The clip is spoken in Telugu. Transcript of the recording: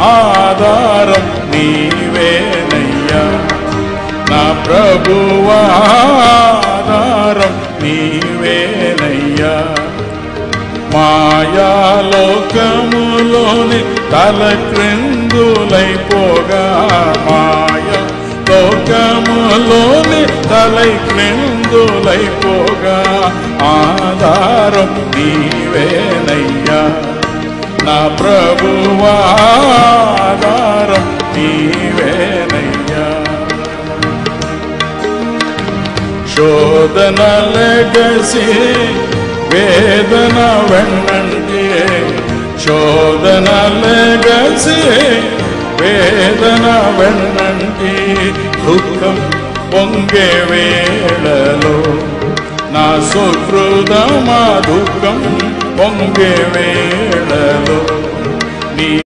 ఆధారం నీవేనయ్యా నా ప్రభువా ఆధారం నీవేనయ్యా మాయాలోకములోని తలక్రిందులైపోగా మాయాలోకములోని తలక్రిందులైపోగా ఆధారం నీవేనయ్యా నా ప్రభువా ఆధారం నీవేనయ్యా శోధన లెగసి వేదన వెన్నంటే శోధన లెగసి వేదన వెన్నంటే దుఃఖం పొంగే వేళలో నా సుహృదమా దుఃఖం పొంగే వేళలో నీ